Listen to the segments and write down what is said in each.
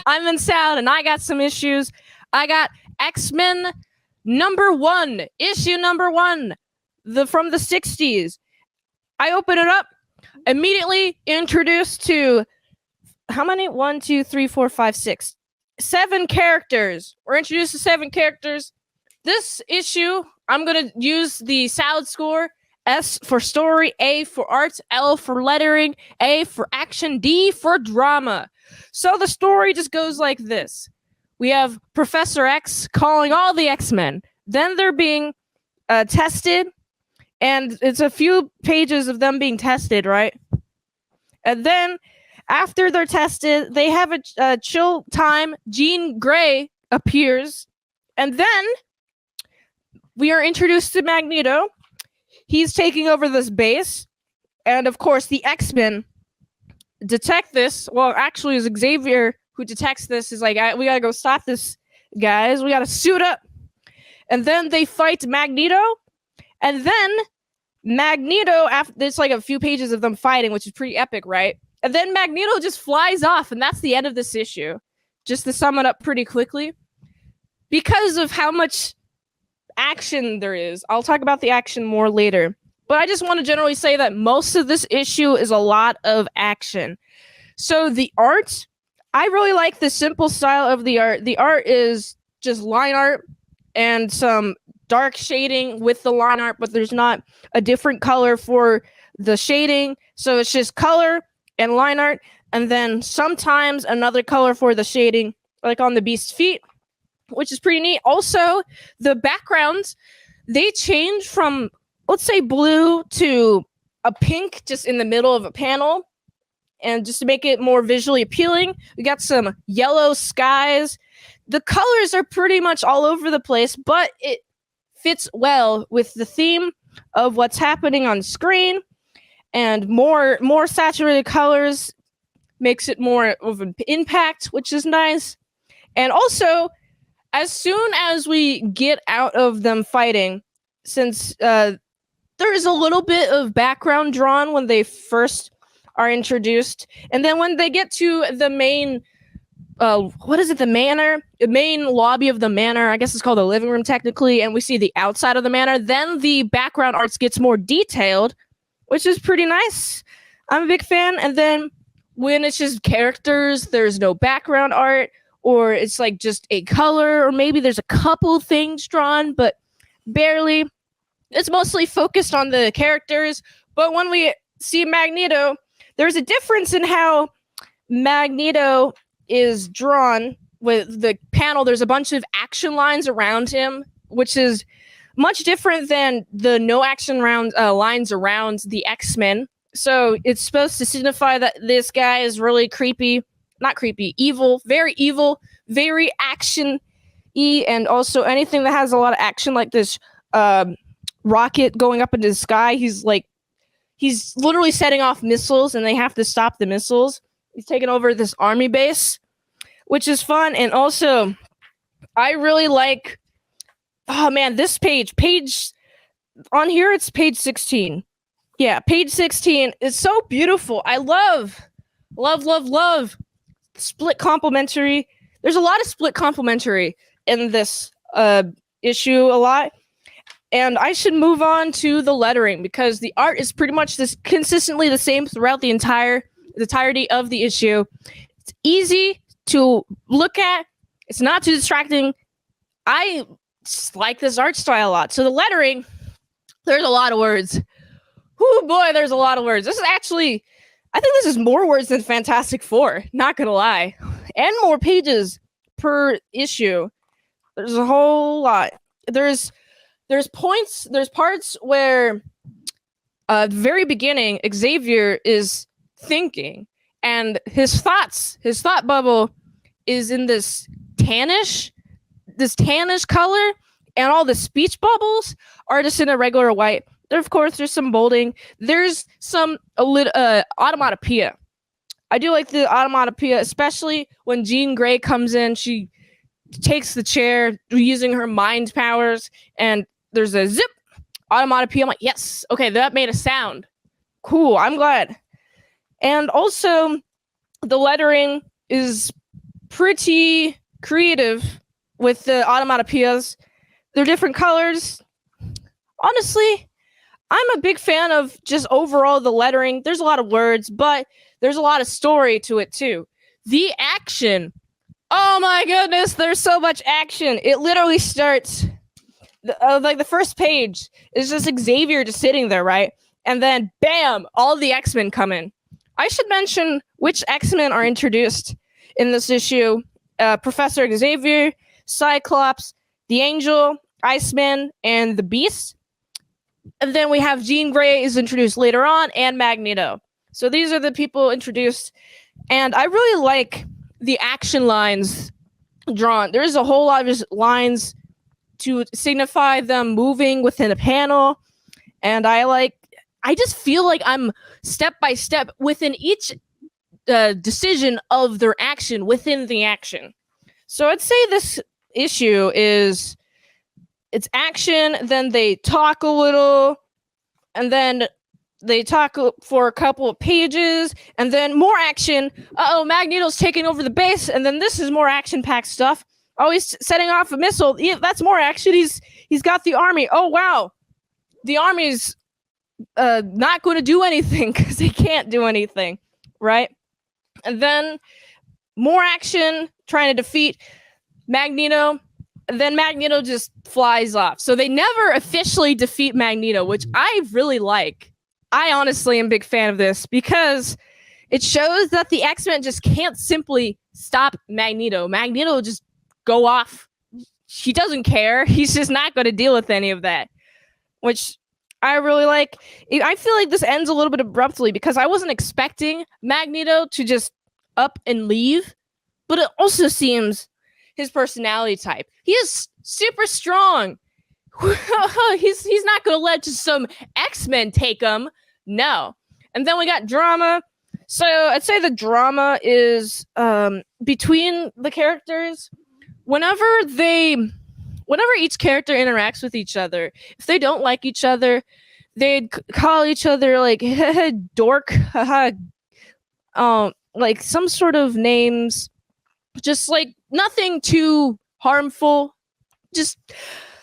I'm in sound, and I got some issues. I got X-Men #1, issue #1, from the 60s. I open it up, immediately introduced to how many? 1, 2, 3, 4, 5, 6. 7 characters. We're introduced to 7 characters. This issue, I'm going to use the sound score. S for story, A for art, L for lettering, A for action, D for drama. So the story just goes like this. We have Professor X calling all the X-Men. Then they're being tested, and it's a few pages of them being tested, right? And then after they're tested, they have a chill time. Jean Grey appears, and then we are introduced to Magneto. He's taking over this base, and of course, the X-Men detect this. Well, actually, it's Xavier who detects this. Is like, we gotta go stop this, guys. We gotta suit up. And then they fight Magneto, and then Magneto, after it's like a few pages of them fighting, which is pretty epic, right? And then Magneto just flies off, and that's the end of this issue. Just to sum it up pretty quickly, because of how much action there is. I'll talk about the action more later. But I just want to generally say that most of this issue is a lot of action. So the art, I really like the simple style of the art. The art is just line art and some dark shading with the line art, but there's not a different color for the shading. So it's just color and line art, and then sometimes another color for the shading, like on the Beast's feet, which is pretty neat. Also, the backgrounds, they change from, let's say, blue to a pink just in the middle of a panel. And just to make it more visually appealing, we got some yellow skies. The colors are pretty much all over the place, but it fits well with the theme of what's happening on screen. And more saturated colors makes it more of an impact, which is nice. And also, as soon as we get out of them fighting, since there is a little bit of background drawn when they first are introduced, and then when they get to the main, the main lobby of the manor, I guess it's called the living room technically, and we see the outside of the manor, then the background arts gets more detailed, which is pretty nice. I'm a big fan. And then when it's just characters, there's no background art, or it's like just a color, or maybe there's a couple things drawn, but barely. It's mostly focused on the characters. But when we see Magneto, there's a difference in how Magneto is drawn. With the panel, there's a bunch of action lines around him, which is much different than the no action lines around the X-Men. So it's supposed to signify that this guy is really evil, very action-y, and also anything that has a lot of action, like this rocket going up into the sky. He's literally setting off missiles, and they have to stop the missiles. He's taking over this army base, which is fun. And also, I really like, oh man, this page on here, it's page 16. Yeah, page 16 is so beautiful. I love split complementary. There's a lot of split complementary in this issue a lot. And I should move on to the lettering, because the art is pretty much consistently the same throughout the entirety of the issue. It's easy to look at. It's not too distracting. I like this art style a lot. So the lettering, there's a lot of words. Oh boy, there's a lot of words. This is actually, I think this is more words than Fantastic Four, not gonna lie. And more pages per issue. There's a whole lot. There's parts where at the very beginning, Xavier is thinking, and his thought bubble is in this tannish color, and all the speech bubbles are just in a regular white. Of course, there's some bolding. There's some onomatopoeia. I do like the onomatopoeia, especially when Jean Grey comes in. She takes the chair using her mind powers, and there's a zip onomatopoeia. I'm like, yes, okay, that made a sound. Cool, I'm glad. And also, the lettering is pretty creative with the onomatopoeias. They're different colors. Honestly, I'm a big fan of just overall the lettering. There's a lot of words, but there's a lot of story to it too. The action. Oh my goodness, there's so much action. It literally starts like the first page is just Xavier just sitting there, right? And then bam, all the X-Men come in. I should mention which X-Men are introduced in this issue. Professor Xavier, Cyclops, the Angel, Iceman, and the Beast. And then we have Jean Grey is introduced later on, and Magneto. So these are the people introduced. And I really like the action lines drawn. There's a whole lot of lines to signify them moving within a panel. And I just feel like I'm step by step within each decision of their action within the action. So I'd say this issue is it's action, then they talk a little, and then they talk for a couple of pages, and then more action. Magneto's taking over the base, and then this is more action-packed stuff. Oh, he's setting off a missile. Yeah, that's more action. He's got the army. Oh, wow. The army's not going to do anything because they can't do anything, right? And then more action trying to defeat Magneto. And then Magneto just flies off. So they never officially defeat Magneto, which I really like. I honestly am a big fan of this because it shows that the X-Men just can't simply stop Magneto. Magneto will just go off. He doesn't care. He's just not going to deal with any of that, which I really like. I feel like this ends a little bit abruptly because I wasn't expecting Magneto to just up and leave, but it also seems his personality type. He is super strong. he's not going to let just some X-Men take him. No. And then we got drama. So I'd say the drama is between the characters. Whenever each character interacts with each other, if they don't like each other, they'd call each other like dork, like some sort of names, just like nothing too harmful. Just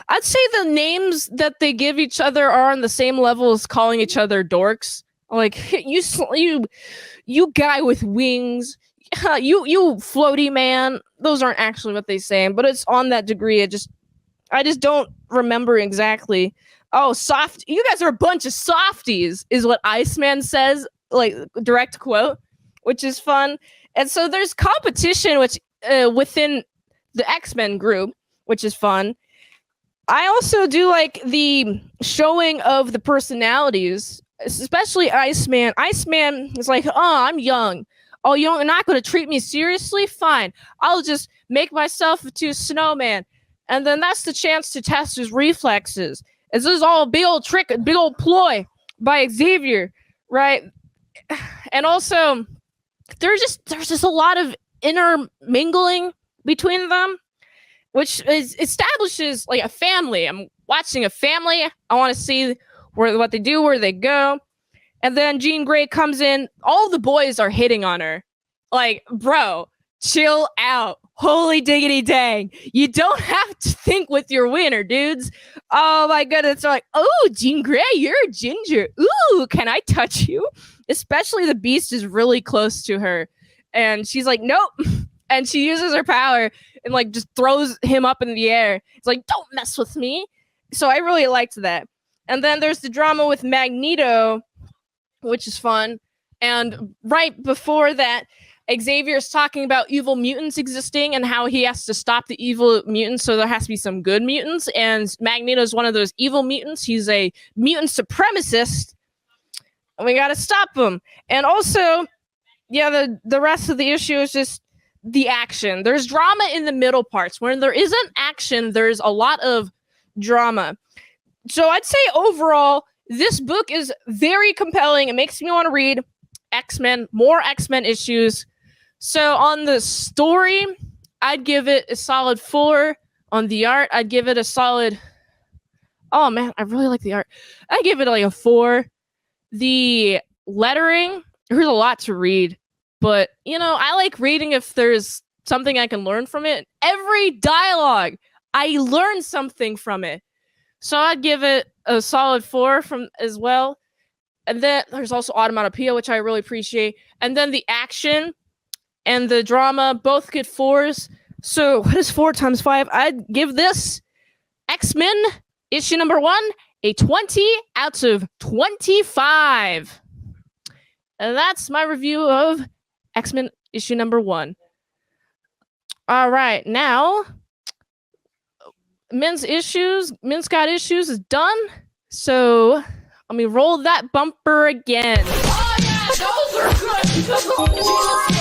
I'd say the names that they give each other are on the same level as calling each other dorks. Like you guy with wings, you floaty man. Those aren't actually what they say, but it's on that degree. I just don't remember exactly. Oh, soft! You guys are a bunch of softies, is what Iceman says, like direct quote, which is fun. And so there's competition, which within the X-Men group, which is fun. I also do like the showing of the personalities, especially Iceman. Iceman is like, oh, I'm young. Oh, you're not going to treat me seriously? Fine. I'll just make myself into a snowman. And then that's the chance to test his reflexes. This is all a big old trick, a big old ploy by Xavier, right? And also, there's just a lot of intermingling between them, which establishes like a family. I'm watching a family. I want to see what they do, where they go. And then Jean Grey comes in. All the boys are hitting on her. Like, bro, chill out. Holy diggity dang. You don't have to think with your winner, dudes. Oh my goodness. They're like, oh, Jean Grey, you're a ginger. Ooh, can I touch you? Especially the Beast is really close to her. And she's like, nope. And she uses her power and like just throws him up in the air. It's like, don't mess with me. So I really liked that. And then there's the drama with Magneto, which is fun. And right before that, Xavier's talking about evil mutants existing and how he has to stop the evil mutants, so there has to be some good mutants. And Magneto's one of those evil mutants. He's a mutant supremacist. And we gotta stop him. And also, yeah, the rest of the issue is just the action. There's drama in the middle parts. When there isn't action, there's a lot of drama. So I'd say overall, this book is very compelling. It makes me want to read X-Men, more X-Men issues. So on the story, I'd give it a solid 4. On the art, I'd give it a solid... Oh, man, I really like the art. I'd give it like a 4. The lettering, there's a lot to read. But, you know, I like reading if there's something I can learn from it. Every dialogue, I learned something from it. So I'd give it a solid 4 from as well. And then there's also onomatopoeia, which I really appreciate. And then the action and the drama both get 4s. So what is 4 times 5? I'd give this X-Men issue number 1 a 20 out of 25. And that's my review of X-Men issue number 1. All right, now Men's Got Issues is done. So let me roll that bumper again. Oh yeah, those are good.